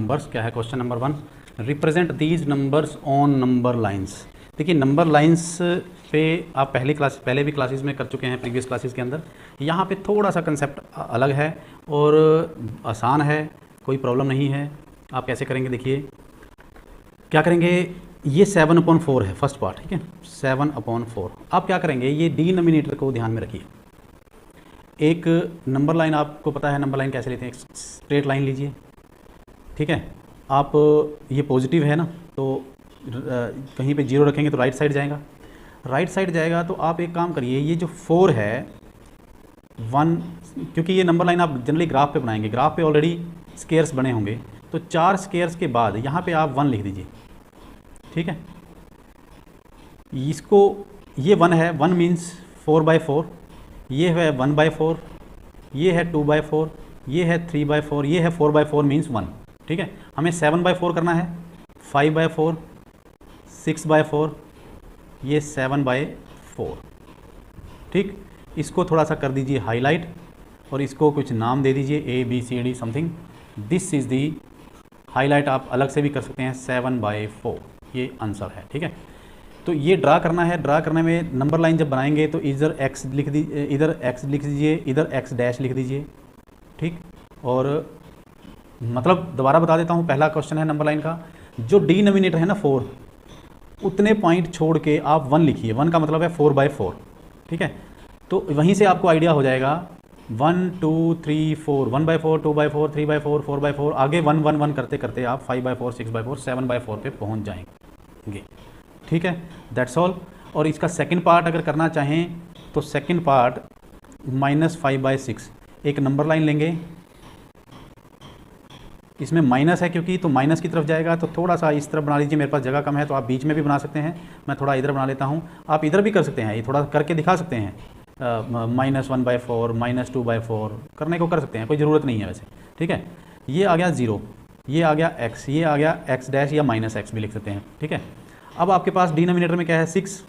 Numbers. क्या है question number 1, represent these numbers on number lines. देखिए नंबर लाइंस पे आप पहले भी क्लासेस में कर चुके हैं, प्रीवियस क्लासेस के अंदर। यहाँ पे थोड़ा सा कंसेप्ट अलग है और आसान है, कोई प्रॉब्लम नहीं है। आप कैसे करेंगे, देखिए क्या करेंगे, ये 7/4 है फर्स्ट पार्ट, ठीक है, 7/4। आप क्या करेंगे, ये डिनोमिनेटर को ध्यान में रखिए। एक नंबर लाइन, आपको पता है नंबर लाइन कैसे लेते हैं, एक स्ट्रेट लाइन लीजिए, ठीक है। आप ये पॉजिटिव है ना, तो कहीं पे 0 रखेंगे तो राइट साइड जाएगा, राइट साइड जाएगा। तो आप एक काम करिए, ये जो 4 है 1, क्योंकि ये नंबर लाइन आप जनरली ग्राफ पे बनाएंगे, ग्राफ पे ऑलरेडी स्केयर्स बने होंगे, तो 4 स्केयर्स के बाद यहाँ पे आप 1 लिख दीजिए, ठीक है। इसको ये 1 है, 1 मीन्स 4/4, ये है 1/4, ये है 2/4, ये है 3/4, ये है 4/4 मीन्स 1, ठीक है। हमें 7/4 करना है, 5/4, 6/4, ये 7/4, ठीक। इसको थोड़ा सा कर दीजिए हाईलाइट और इसको कुछ नाम दे दीजिए, ABCD something. This is the highlight, आप अलग से भी कर सकते हैं, 7/4 ये आंसर है, ठीक है। तो ये ड्रा करना है, ड्रा करने में नंबर लाइन जब बनाएंगे तो इधर x लिख दीजिए, इधर x लिख दीजिए, इधर x डैश लिख दीजिए, ठीक। और मतलब दोबारा बता देता हूँ, पहला क्वेश्चन है नंबर लाइन का, जो डिनोमिनेटर है ना 4, उतने पॉइंट छोड़ के आप 1 लिखिए, 1 का मतलब है 4/4, ठीक है। तो वहीं से आपको आइडिया हो जाएगा 1 2 3 4, 1/4, 2/4, 3/4, 4/4, आगे 1 1 1 करते करते आप 5/4, 6/4, 7/4 पे पहुंच जाएंगे, ठीक है। That's all. और इसका सेकंड पार्ट अगर करना चाहें तो सेकंड पार्ट -5/6, एक नंबर लाइन लेंगे, इसमें माइनस है क्योंकि, तो माइनस की तरफ जाएगा, तो थोड़ा सा इस तरफ बना लीजिए, मेरे पास जगह कम है तो आप बीच में भी बना सकते हैं, मैं थोड़ा इधर बना लेता हूँ, आप इधर भी कर सकते हैं, ये थोड़ा करके दिखा सकते हैं, -1/4, -2/4 करने को कर सकते हैं, कोई ज़रूरत नहीं है वैसे, ठीक है। ये आ गया 0, ये आ गया x, ये आ गया x डैश या -x भी लिख सकते हैं, ठीक है। अब आपके पास डिनोमिनेटर में क्या है 6,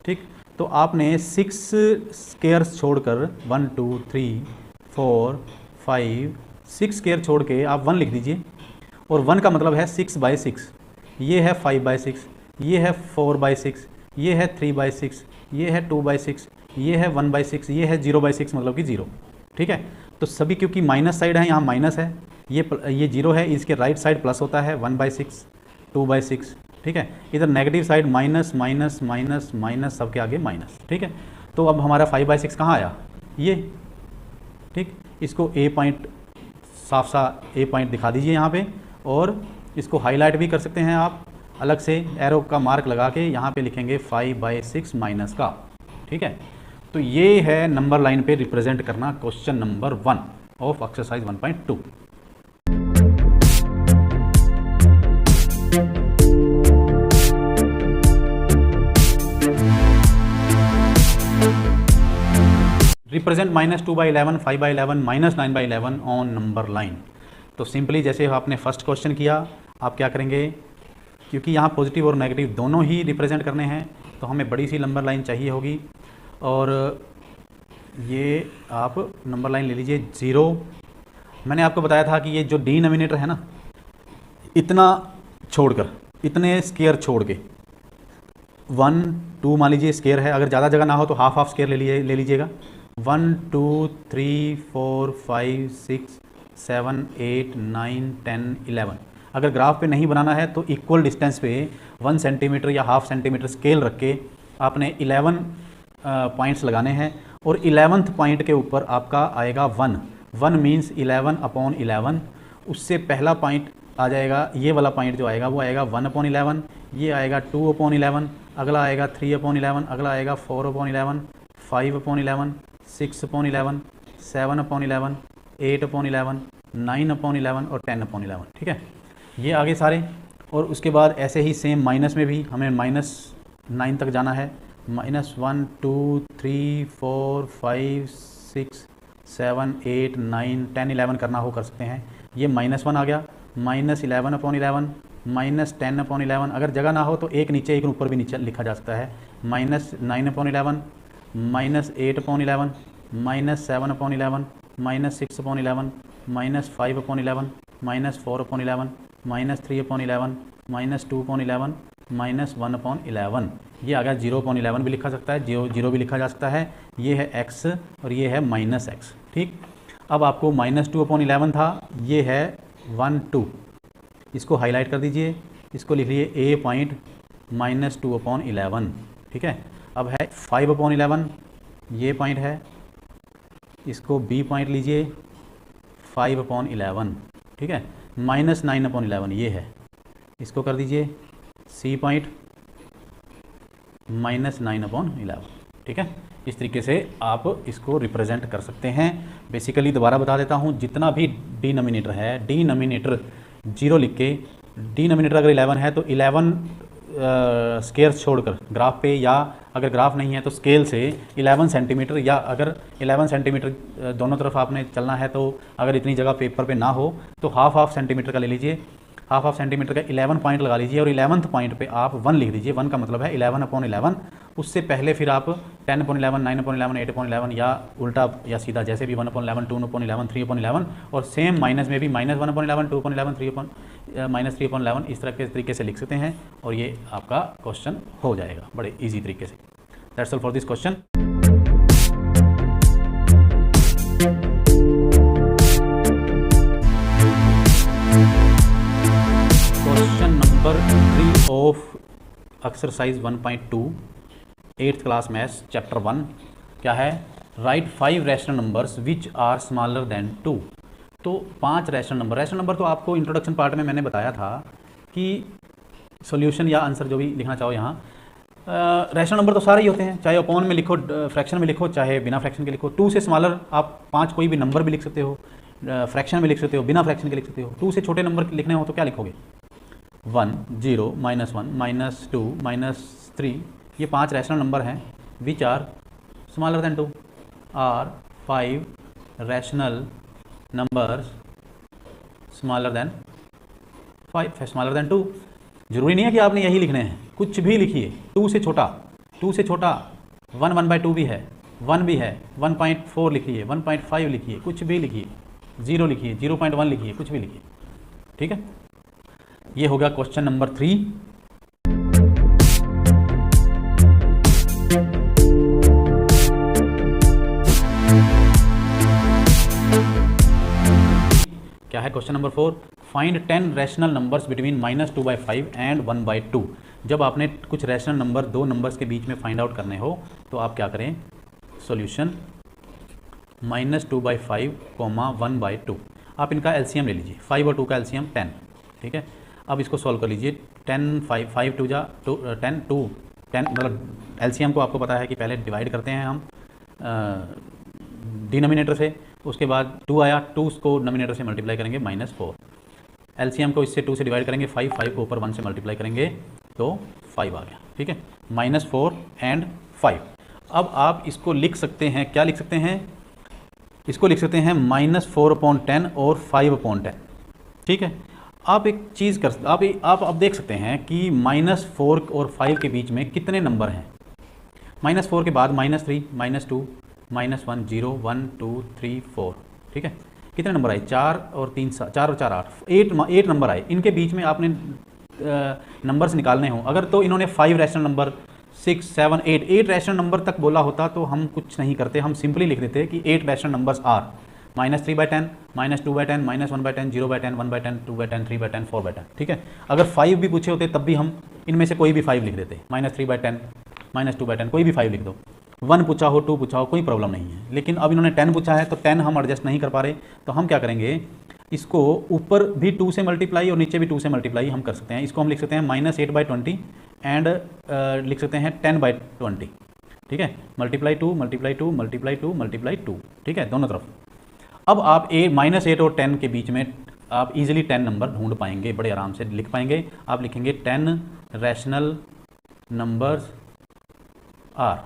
ठीक। तो आपने 6 स्केयर्स छोड़कर 1 2 3 4 5 6 स्केयर छोड़ के आप 1 लिख दीजिए, और 1 का मतलब है 6/6, ये है 5/6, ये है 4/6, ये है 3/6, ये है 2/6, ये है 1/6, ये है 0/6 मतलब कि 0, ठीक है। तो सभी क्योंकि माइनस साइड है, यहाँ माइनस है, ये 0 है, इसके राइट साइड प्लस होता है 1/6, 2/6, ठीक है। इधर negative side minus minus minus minus, सबके आगे माइनस, ठीक है। तो अब हमारा 5/6 कहाँ आया, ये, ठीक। इसको A पॉइंट, साफ सा A पॉइंट दिखा दीजिए यहाँ पे, और इसको हाईलाइट भी कर सकते हैं आप अलग से, एरो का मार्क लगा के यहाँ पे लिखेंगे 5/6 माइनस का, ठीक है। तो ये है नंबर लाइन पे रिप्रेजेंट करना question number 1 of exercise 1.2। Represent -2/11, 5/11, -9/11 on number line. तो सिंपली जैसे आपने फर्स्ट क्वेश्चन किया, आप क्या करेंगे, क्योंकि यहाँ पॉजिटिव और नेगेटिव दोनों ही रिप्रेजेंट करने हैं, तो हमें बड़ी सी नंबर लाइन चाहिए होगी, और ये आप नंबर लाइन ले लीजिए 0। मैंने आपको बताया था कि ये जो डिनोमिनेटर है ना, इतना छोड़कर, इतने स्केयर छोड़ के 1 2 मान लीजिए स्केयर है, अगर ज़्यादा जगह ना हो तो हाफ स्केयर ले लीजिएगा, 1 2 3 4 5 6 7 8 9 10 11। अगर ग्राफ पे नहीं बनाना है तो इक्वल डिस्टेंस पे 1 सेंटीमीटर या हाफ सेंटीमीटर स्केल रख के आपने 11 पॉइंट्स लगाने हैं, और 11th पॉइंट के ऊपर आपका आएगा 1 मीन्स 11/11। उससे पहला पॉइंट आ जाएगा, ये वाला पॉइंट जो आएगा वो आएगा 1/11, ये आएगा 2/11, अगला आएगा 3/11, अगला आएगा 4/11, 5/11, 6/11, 7/11, 8/11, 9/11 और 10/11, ठीक है। ये आगे सारे, और उसके बाद ऐसे ही सेम माइनस में भी हमें -9 तक जाना है, -1 2 3 4 5 6 7 8 9 10 11 करना हो कर सकते हैं। ये -1 आ गया, -11/11, -10/11, अगर जगह ना हो तो एक नीचे एक ऊपर भी नीचे लिखा जा सकता है, -9/11, -8/11, -7/11, -6/11, -5/11, -4/11, -3/11 -2/11 -1/11, ये आ गया 0/11 भी लिखा सकता है, 0 भी लिखा जा सकता है। ये है x और ये है -x। ठीक, अब आपको -2/11 था, ये है 1 2, इसको हाईलाइट कर दीजिए, इसको लिख लीजिए a पॉइंट -2/11। ठीक है, अब है 5/11, ये पॉइंट है, इसको b पॉइंट लीजिए 5/11। ठीक है, -9/11 ये है, इसको कर दीजिए c पॉइंट -9/11। ठीक है, इस तरीके से आप इसको रिप्रेजेंट कर सकते हैं। बेसिकली दोबारा बता देता हूँ, जितना भी डिनोमिनेटर है, डिनोमिनेटर 0 लिख के, डिनोमिनेटर अगर 11 है तो 11 स्केयर्स छोड़कर ग्राफ पे, या अगर ग्राफ नहीं है तो स्केल से 11 सेंटीमीटर, या अगर 11 सेंटीमीटर दोनों तरफ आपने चलना है तो अगर इतनी जगह पेपर पे ना हो तो हाफ सेंटीमीटर का ले लीजिए, हाफ सेंटीमीटर का 11 पॉइंट लगा लीजिए और 11th पॉइंट पे आप 1 लिख दीजिए। 1 का मतलब है 11/11। उससे पहले फिर आप 10/11, 9/11, 8/11 या उल्टा या सीधा जैसे भी 1/11, 2/11, 3/11, और सेम माइनस में भी -1/11, 2/11, -3/11 इस तरह के तरीके से लिख सकते हैं और ये आपका क्वेश्चन हो जाएगा बड़े ईजी तरीके से। That's all for this question. Question number 3 of exercise 1.2 8th class maths chapter 1 क्या है? Right 5 rational numbers which are smaller than 2। तो 5 रैशनल नंबर तो आपको इंट्रोडक्शन पार्ट में मैंने बताया था कि सॉल्यूशन या आंसर जो भी लिखना चाहो यहाँ, रैशनल नंबर तो सारे ही होते हैं, चाहे अपॉन में लिखो, फ्रैक्शन में लिखो, चाहे बिना फ्रैक्शन के लिखो। 2 से स्मॉलर आप 5 कोई भी नंबर भी लिख सकते हो, फ्रैक्शन में लिख सकते हो, बिना फ्रैक्शन के लिख सकते हो। 2 से छोटे नंबर लिखने हो तो क्या लिखोगे? 1 0 -1 -2 -3, ये 5 रैशनल नंबर हैं which are smaller than 2। Are 5 rational numbers smaller than 5, smaller than 2। जरूरी नहीं है कि आपने यही लिखने हैं, कुछ भी लिखिए। 2 से छोटा 1 1/2 भी है, 1 भी है, 1.4 लिखिए, 1.5 लिखिए, कुछ भी लिखिए, 0 लिखिए, 0.1 लिखिए, कुछ भी लिखिए। ठीक है, ये हो गया क्वेश्चन नंबर 3। क्या है question number 4? Find 10 rational numbers between -2/5 and 1/2। जब आपने कुछ रैशनल नंबर 2 नंबर्स के बीच में फाइंड आउट करने हो तो आप क्या करें? सॉल्यूशन -2/5, 1/2। आप इनका एलसीएम ले लीजिए, 5 और 2 का एलसीएम 10। ठीक है, अब इसको सॉल्व कर लीजिए। 10 5 2 जा 10 2 10, मतलब एलसीएम को आपको पता है कि पहले डिवाइड करते हैं हम डिनोमिनेटर से, उसके बाद 2 आया, 2 को डिनोमिनेटर से मल्टीप्लाई करेंगे -4। एलसीएम को इससे 2 से डिवाइड करेंगे 5 को ऊपर 1 से मल्टीप्लाई करेंगे तो 5 आ गया। ठीक है, -4 एंड 5। अब आप इसको लिख सकते हैं, क्या लिख सकते हैं? इसको लिख सकते हैं -4/10 और 5/10। ठीक है, आप एक चीज़ कर आप अब देख सकते हैं कि -4 और 5 के बीच में कितने नंबर हैं। -4 के बाद -3 -2 -1 0 1 2 3 4। ठीक है, कितने नंबर आए? 4 और 3 4 और 4 8 8 नंबर आए। इनके बीच में आपने नंबर्स निकालने हो अगर, तो इन्होंने 5 रैशनल नंबर 6 7 8 रैशनल नंबर तक बोला होता तो हम कुछ नहीं करते, हम सिंपली लिख देते कि 8 रैशनल नंबर्स आर -3/10 -2/10 -1/10 0/10 1/10 2/10 3/10 4/10। ठीक है, अगर 5 भी पूछे होते तब भी हम इनमें से कोई भी 5 लिख देते, -3/10 -2/10 कोई भी 5 लिख दो। 1 पूछा हो 2 पूछा हो कोई प्रॉब्लम नहीं है, लेकिन अब इन्होंने 10 पूछा है तो 10 हम एडजस्ट नहीं कर पा रहे, तो हम क्या करेंगे? इसको ऊपर भी 2 से मल्टीप्लाई और नीचे भी 2 से मल्टीप्लाई हम कर सकते हैं। इसको हम लिख सकते हैं -8/20 एंड लिख सकते हैं 10/20। ठीक है, ×2 ×2 ×2 ×2। ठीक है, दोनों तरफ। अब आप -8 और 10 के बीच में आप इजीली 10 नंबर ढूंढ पाएंगे, बड़े आराम से लिख पाएंगे। आप लिखेंगे 10 रैशनल नंबर्स आर,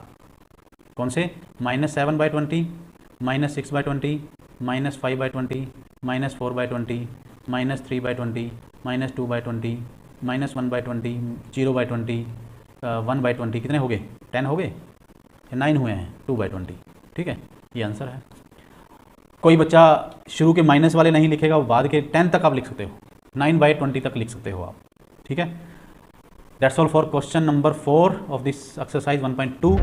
कौन से? -7/20 -6/20 -5/20 -4/20 -3/20 -2/20 -1/20 0/20 1/20। कितने हो गए? 10 हो गए, 9 हुए हैं 2/20। ठीक है, ये आंसर है। कोई बच्चा शुरू के माइनस वाले नहीं लिखेगा, वो बाद के 10 तक आप लिख सकते हो। 9/20 तक लिख सकते हो आप, ठीक है। That's all for question number 4 of this exercise 1.2।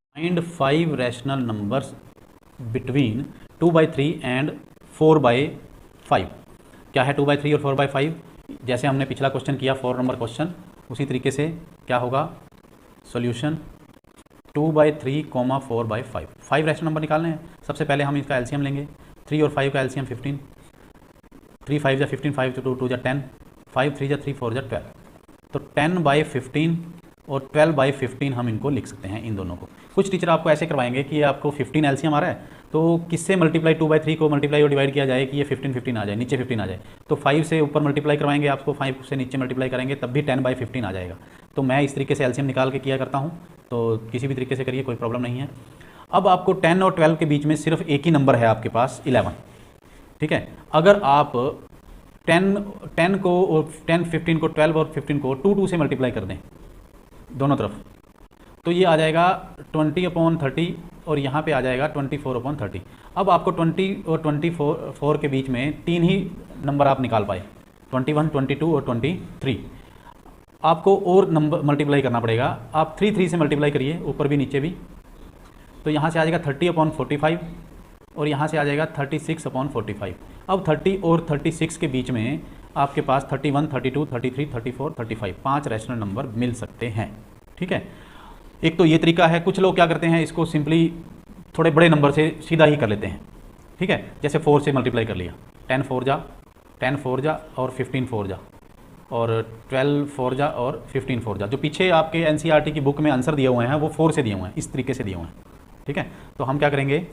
Find 5 rational numbers between 2/3 and 4/5। क्या है 2/3 और 4/5? जैसे हमने पिछला क्वेश्चन किया 4 नंबर क्वेश्चन, उसी तरीके से क्या होगा सॉल्यूशन 2/3, 4/5। 5 रैशनल नंबर निकालने हैं। सबसे पहले हम इसका एलसीएम लेंगे। 3 और 5 का एलसीएम 15, 3 5 जा 15, 5 2 2 जा 10, 5 3 जा 3 4 जा 12। तो 10/15 और 12/15 हम इनको लिख सकते हैं, इन दोनों को। कुछ टीचर आपको ऐसे करवाएंगे कि आपको 15 एलसीएम आ रहा है, तो किससे मल्टीप्लाई 2/3 को मल्टीप्लाई और डिवाइड किया जाए कि ये 15 आ जाए, नीचे 15 आ जाए। तो 5 से ऊपर मल्टीप्लाई करवाएंगे आपको, 5 से नीचे मल्टीप्लाई करेंगे तब भी 10/15 आ जाएगा। तो मैं इस तरीके से एलसीएम निकाल के किया करता हूँ, तो किसी भी तरीके से करिए, कोई प्रॉब्लम नहीं है। अब आपको 10 और 12 के बीच में सिर्फ एक ही नंबर है आपके पास, 11, ठीक है। अगर आप 10 को और 10 15 को 12 और 15 को 2 से मल्टीप्लाई कर दें दोनों तरफ, तो ये आ जाएगा 20/30 और यहाँ पे आ जाएगा 24/30। अब आपको 20 और 24 के बीच में 3 ही नंबर आप निकाल पाए, 21, 22 और 23। आपको और नंबर मल्टीप्लाई करना पड़ेगा। आप 3 से मल्टीप्लाई करिए, ऊपर भी नीचे भी। तो यहाँ से आ जाएगा 30/45 और यहाँ से आ जाएगा 36/45। अब 30 और 36 के बीच में आपके पास 31, 32, 33, 34, 35 5 रैशनल नंबर मिल सकते हैं, ठीक है। एक तो ये तरीका है। कुछ लोग क्या करते हैं, इसको सिंपली थोड़े बड़े नंबर से सीधा ही कर लेते हैं, ठीक है। जैसे 4 से मल्टीप्लाई कर लिया, 10 4 जा और 15 4 जा और 12 4 जा और 15 4 जा। जो पीछे आपके एनसीईआरटी की बुक में आंसर दिए हुए हैं वो 4 से दिए हुए हैं, इस तरीके से दिए हुए हैं, ठीक है। तो हम क्या करेंगे,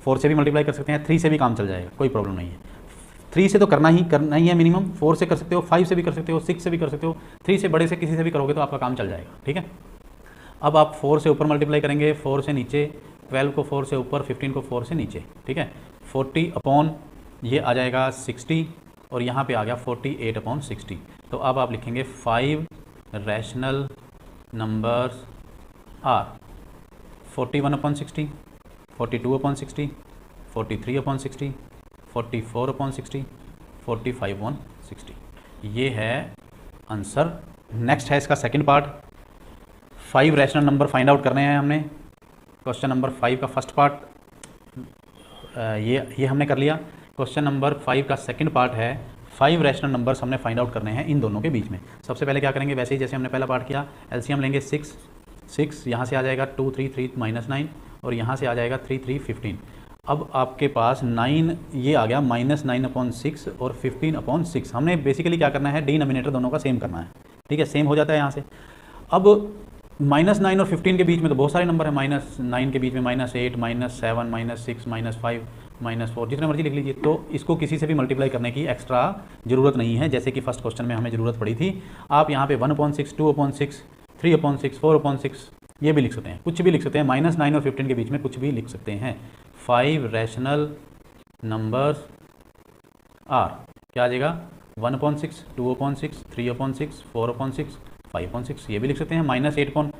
4 से भी मल्टीप्लाई कर सकते हैं, 3 से भी काम चल जाएगा, कोई प्रॉब्लम नहीं है। 3 से तो करना ही है मिनिमम, 4 से कर सकते हो, 5 से भी कर सकते हो, 6 से भी कर सकते हो, 3 से बड़े से किसी से भी करोगे तो आपका काम चल जाएगा, ठीक है। अब आप 4 से ऊपर मल्टीप्लाई करेंगे, 4 से नीचे, 12 को 4 से ऊपर, 15 को 4 से नीचे, ठीक है। 40 अपॉन ये आ जाएगा 60 और यहाँ पे आ गया 48/60। तो अब आप लिखेंगे 5 रैशनल नंबर्स आर 41/60, 42/60, 43/60, 44/60, 45/60। ये है आंसर। नेक्स्ट है इसका second part. 5 rational number find out करने हैं हमने। क्वेश्चन नंबर 5 का फर्स्ट पार्ट ये हमने कर लिया। क्वेश्चन नंबर 5 का सेकंड पार्ट है 5 रैशनल नंबर्स हमने फाइंड आउट करने हैं इन दोनों के बीच में। सबसे पहले क्या करेंगे, वैसे ही जैसे हमने पहला पार्ट किया, एलसीएम लेंगे 6 यहाँ से आ जाएगा 2 3 3 -9 और यहाँ से आ जाएगा 3 3 15। अब आपके पास 9 ये आ गया -9/6 और 15/6। हमने बेसिकली क्या करना है, डिनोमिनेटर दोनों का सेम करना है, ठीक है। सेम हो जाता है यहाँ से। अब -9 और 15 के बीच में तो बहुत सारे नंबर हैं। -9 के बीच में -8, -7, -6, -5, -4, जितने मर्जी लिख लीजिए। तो इसको किसी से भी मल्टीप्लाई करने की एक्स्ट्रा ज़रूरत नहीं है, जैसे कि फर्स्ट क्वेश्चन में हमें ज़रूरत पड़ी थी। आप यहाँ पे 1/6, 2/6, 3/6, 4/6 ये भी लिख सकते हैं, कुछ भी लिख सकते हैं। -9 और 15 के बीच में कुछ भी लिख सकते हैं। 5 रैशनल नंबर्स आर क्या आ जाएगा, 1/6, 2/6, 3/6, 4/6, 5/6 ये भी लिख सकते हैं। -8/6,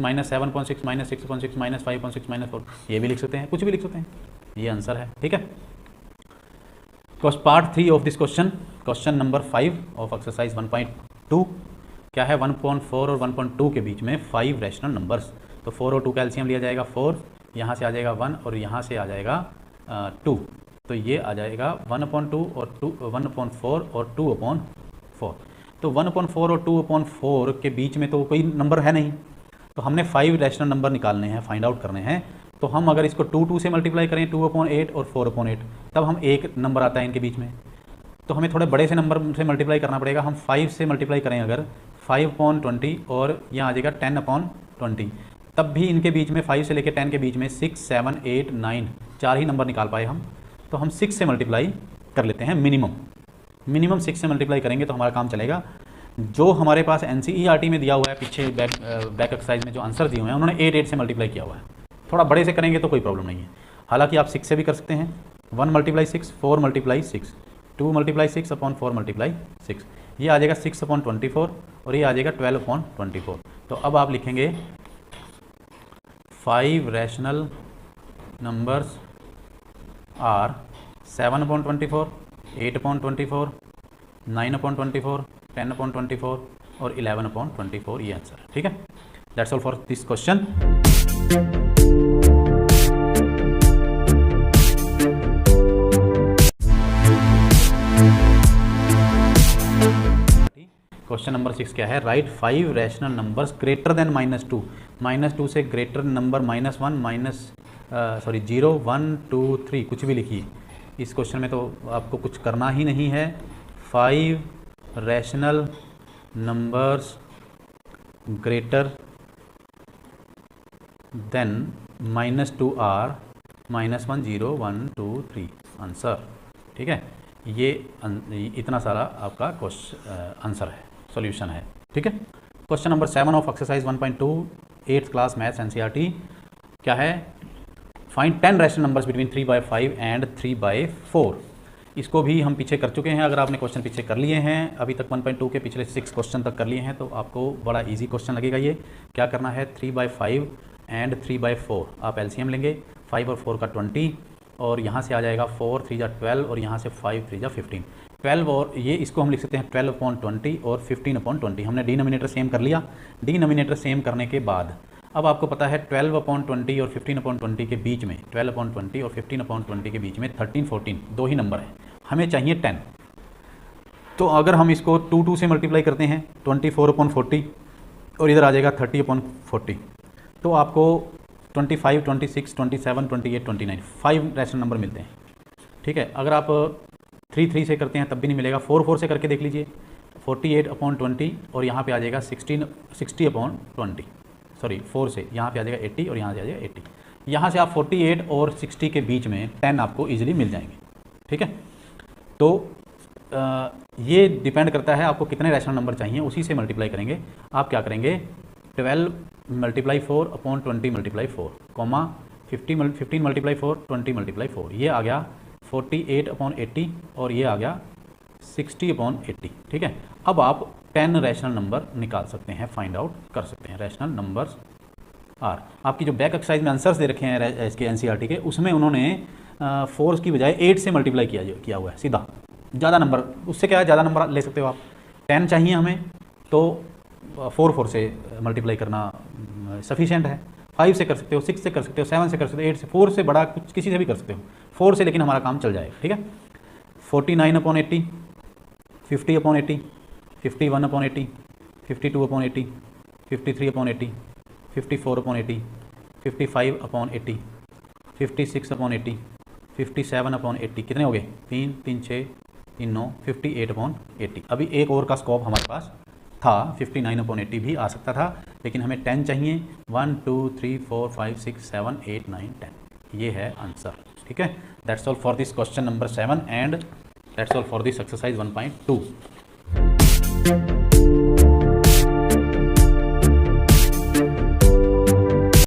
-7/6, -6/6, -5/6, -4 ये भी लिख सकते हैं, कुछ भी लिख सकते हैं। ये आंसर है, ठीक है। Part 3 of this question, question number 5 of exercise 1.2 क्या है, 1.4 और 1.2 के बीच में 5 रैशनल नंबर्स। तो 4 और 2 का एलसीएम लिया जाएगा 4, यहाँ से आ जाएगा 1 और यहाँ से आ जाएगा 2। तो ये आ जाएगा 1/2 और 1/4 और 2/4। तो 1/4 और 2/4 के बीच में तो कोई नंबर है नहीं, तो हमने 5 रैशनल नंबर निकालने हैं, फाइंड आउट करने हैं। तो हम अगर इसको 2 से मल्टीप्लाई करें, 2/8 और 4/8, तब हम एक नंबर आता है इनके बीच में। तो हमें थोड़े बड़े से नंबर से मल्टीप्लाई करना पड़ेगा। हम 5 से मल्टीप्लाई करें अगर 5/20 और यहाँ आ जाएगा 10/20, तब भी इनके बीच में 5 से लेकर 10 के बीच में 6, 7, 8, 9 4 ही नंबर निकाल पाए हम। तो हम 6 से मल्टीप्लाई कर लेते हैं मिनिमम 6 से मल्टीप्लाई करेंगे तो हमारा काम चलेगा। जो हमारे पास एनसीईआरटी में दिया हुआ है, पीछे बैक एक्सरसाइज में जो आंसर दिए हुए हैं, उन्होंने 8 से मल्टीप्लाई किया हुआ है। थोड़ा बड़े से करेंगे तो कोई प्रॉब्लम नहीं है। हालांकि आप 6 से भी कर सकते हैं। 1 × 6, 4 × 6, 2 × 6/4 × 6, ये आ जाएगा 6/24 और ये आ जाएगा 12/24। तो अब आप लिखेंगे 5 रैशनल नंबर्स आर 7/24, 8/24, 9/24, 10/24 और 11/24, ये आंसर है। ठीक है, that's all for this question. Question number 6 क्या है? Right 5 rational numbers greater than -2, -2 से ग्रेटर नंबर -1 0 1 2 3 कुछ भी लिखिए। इस क्वेश्चन में तो आपको कुछ करना ही नहीं है। 5 rational numbers greater than -2 are -1 0 1 2 3 answer. ठीक है, ये इतना सारा आपका क्वेश्चन आंसर है, सॉल्यूशन है। ठीक है, question number 7 of exercise 1.2 8th class maths NCERT क्या है? Find 10 rational numbers between 3/5 and 3/4। इसको भी हम पीछे कर चुके हैं। अगर आपने क्वेश्चन पीछे कर लिए हैं अभी तक 1.2 के पिछले 6 क्वेश्चन तक कर लिए हैं तो आपको बड़ा इजी क्वेश्चन लगेगा। ये क्या करना है? 3/5 एंड 3/4 आप एलसीएम लेंगे, 5 और 4 का 20 और यहाँ से आ जाएगा 4 3 जा 12 और यहाँ से 5 3 जा 15, 12 और ये इसको हम लिख सकते हैं 12/20 और 15/20। हमने डिनोमिनेटर सेम कर लिया। डिनोमिनेटर सेम करने के बाद अब आपको पता है 12/20 और 15/20 के बीच में 12/20 और 15/20 के बीच में 13 14 दो ही नंबर है, हमें चाहिए 10। तो अगर हम इसको 2 से मल्टीप्लाई करते हैं 24/40 और इधर आ जाएगा 30/40, तो आपको 25 26 27 28 29 5 रैशनल नंबर मिलते हैं। ठीक है, अगर आप 3 से करते हैं तब भी नहीं मिलेगा। 4 से करके देख लीजिए 48/20 और यहाँ पे आ जाएगा 60/20 सॉरी 4 से यहाँ पे आ जाएगा 80 और यहाँ से आ जाएगा 80। यहाँ से आप 48 और 60 के बीच में 10 आपको इजीली मिल जाएंगे। ठीक है, तो ये डिपेंड करता है आपको कितने रैशनल नंबर चाहिए, उसी से मल्टीप्लाई करेंगे। आप क्या करेंगे? 12 × 4/20 × 4 कॉमा 15 × 4 20 × 4, ये आ गया 48/80 और ये आ गया 60/80। ठीक है, अब आप 10 रैशनल नंबर निकाल सकते हैं, फाइंड आउट कर सकते हैं। रैशनल नंबर्स आर आपकी जो बैक एक्सरसाइज में आंसर्स दे रखे हैं इसके एनसीईआरटी के, उसमें उन्होंने 4 की बजाय 8 से मल्टीप्लाई किया हुआ है सीधा। ज़्यादा नंबर, उससे क्या है, ज़्यादा नंबर ले सकते हो आप। 10 चाहिए हमें तो 4 से मल्टीप्लाई करना सफिशिएंट है। 5 से कर सकते हो, 6 से कर सकते हो, 7 से कर सकते हो, 8 से, 4 से बड़ा कुछ किसी से भी कर सकते हो। 4 से लेकिन हमारा काम चल जाएगा। ठीक है, 49/80, 50/80, 51/80, 52/80, 53/80, 54/80, 55/80, 56/80, 57/80 कितने हो गए? 3 3 6 3 9 58/80। अभी एक और का स्कोप हमारे पास था, 59/80 भी आ सकता था, लेकिन हमें 10 चाहिए। 1 2 3 4 5 6 7 8 9 10, ये है आंसर। ठीक है, that's all for this question number 7 and that's all for this exercise 1.2।